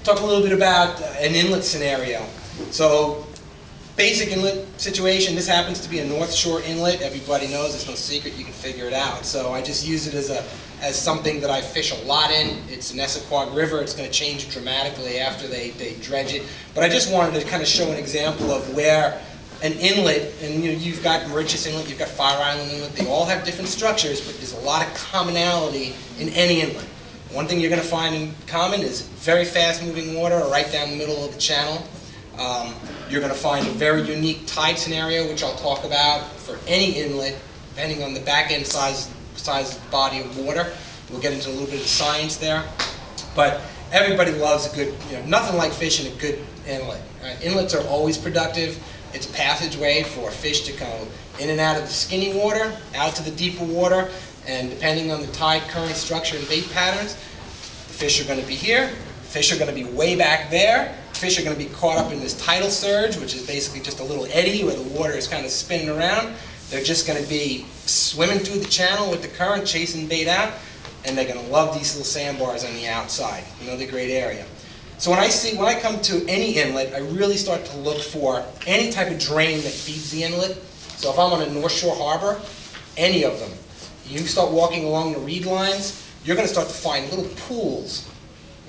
talk a little bit about an inlet scenario. So, basic inlet situation, this happens to be a North Shore inlet. Everybody knows, it's no secret, you can figure it out. So I just use it as something that I fish a lot in. It's an Essequag River. It's going to change dramatically after they dredge it. But I just wanted to kind of show an example of where an inlet, and you've got Mauritius Inlet, you've got Fire Island Inlet, they all have different structures, but there's a lot of commonality in any inlet. One thing you're going to find in common is very fast moving water right down the middle of the channel. You're going to find a very unique tide scenario, which I'll talk about for any inlet, depending on the back end size of the body of water. We'll get into a little bit of the science there. But everybody loves a good, nothing like fishing a good inlet. Right? Inlets are always productive. It's a passageway for fish to go in and out of the skinny water, out to the deeper water, and depending on the tide, current, structure, and bait patterns, the fish are going to be here, fish are going to be way back there, fish are going to be caught up in this tidal surge, which is basically just a little eddy where the water is kind of spinning around. They're just going to be swimming through the channel with the current, chasing bait out, and they're going to love these little sandbars on the outside. Another great area. So when I come to any inlet, I really start to look for any type of drain that feeds the inlet. So if I'm on a North Shore harbor, any of them, you start walking along the reed lines, you're going to start to find little pools.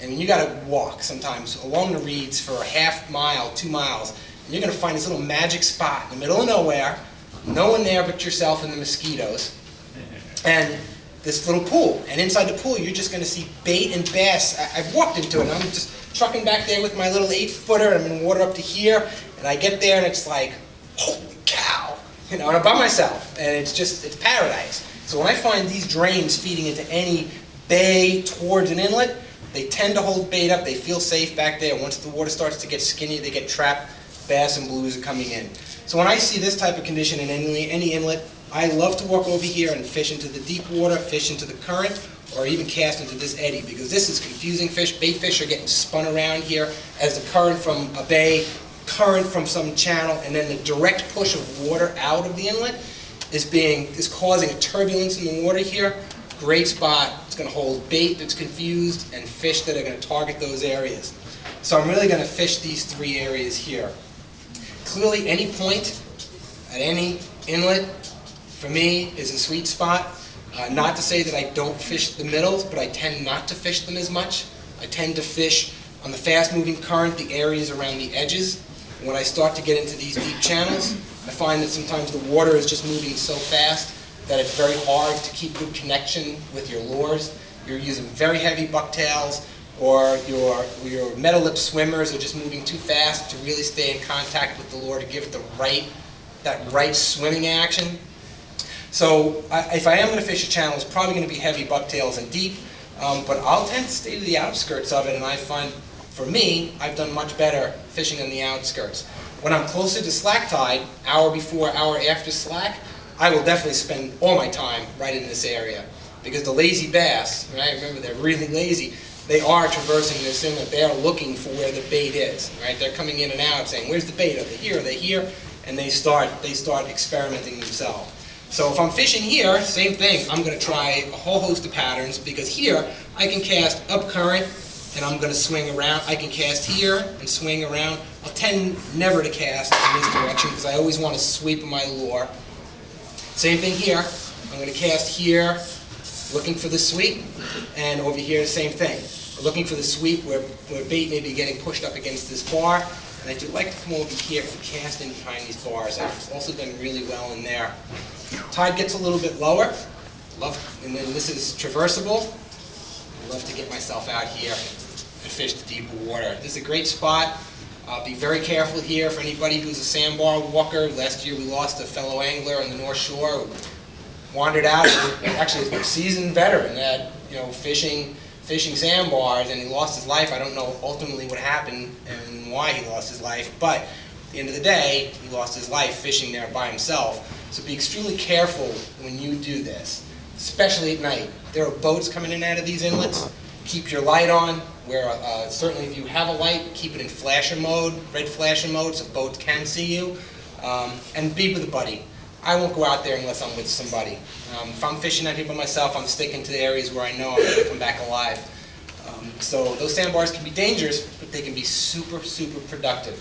I mean, you got to walk sometimes along the reeds for a half mile, 2 miles, and you're going to find this little magic spot in the middle of nowhere, no one there but yourself and the mosquitoes, and this little pool. And inside the pool, you're just going to see bait and bass. I've walked into it, and I'm just trucking back there with my little 8-footer, and I'm in water up to here, and I get there, and it's like, holy cow, and I'm by myself, and it's paradise. So when I find these drains feeding into any bay towards an inlet, they tend to hold bait up, they feel safe back there. Once the water starts to get skinny, they get trapped, bass and blues are coming in. So when I see this type of condition in any inlet, I love to walk over here and fish into the deep water, fish into the current, or even cast into this eddy, because this is confusing fish. Bait fish are getting spun around here as the current from a bay, current from some channel, and then the direct push of water out of the inlet is causing a turbulence in the water here. Great spot. It's going to hold bait that's confused and fish that are going to target those areas. So I'm really going to fish these 3 areas here. Clearly, any point at any inlet, for me, is a sweet spot. Not to say that I don't fish the middles, but I tend not to fish them as much. I tend to fish on the fast-moving current, the areas around the edges. And when I start to get into these deep channels, I find that sometimes the water is just moving so fast that it's very hard to keep good connection with your lures. You're using very heavy bucktails, or your metal lip swimmers are just moving too fast to really stay in contact with the lure to give it that right swimming action. So if I am going to fish a channel, it's probably going to be heavy bucktails and deep, but I'll tend to stay to the outskirts of it, and I find, for me, I've done much better fishing on the outskirts. When I'm closer to slack tide, hour before, hour after slack, I will definitely spend all my time right in this area, because the lazy bass, right, remember they're really lazy, they are traversing this inlet, they are looking for where the bait is, right? They're coming in and out saying, where's the bait? Are they here? Are they here? And they start experimenting themselves. So if I'm fishing here, same thing. I'm going to try a whole host of patterns, because here I can cast up current and I'm going to swing around. I can cast here and swing around. I'll tend never to cast in this direction because I always want to sweep my lure. Same thing here. I'm going to cast here, looking for the sweep, and over here the same thing. Looking for the sweep where bait may be getting pushed up against this bar. And I do like to come over here and cast in behind these bars. I've also done really well in there. Tide gets a little bit lower, and then this is traversable. I love to get myself out here and fish the deeper water. This is a great spot. Be very careful here for anybody who's a sandbar walker. Last year we lost a fellow angler on the North Shore who wandered out. Actually, he's a seasoned veteran that fishing sandbars, and he lost his life. I don't know ultimately what happened and why he lost his life, but at the end of the day, he lost his life fishing there by himself. So be extremely careful when you do this, especially at night. There are boats coming in and out of these inlets. Keep your light on. Certainly if you have a light, keep it in flasher mode, red flasher mode, so boats can see you. And be with a buddy. I won't go out there unless I'm with somebody. If I'm fishing out here by myself, I'm sticking to the areas where I know I'm going to come back alive. So those sandbars can be dangerous, but they can be super, super productive.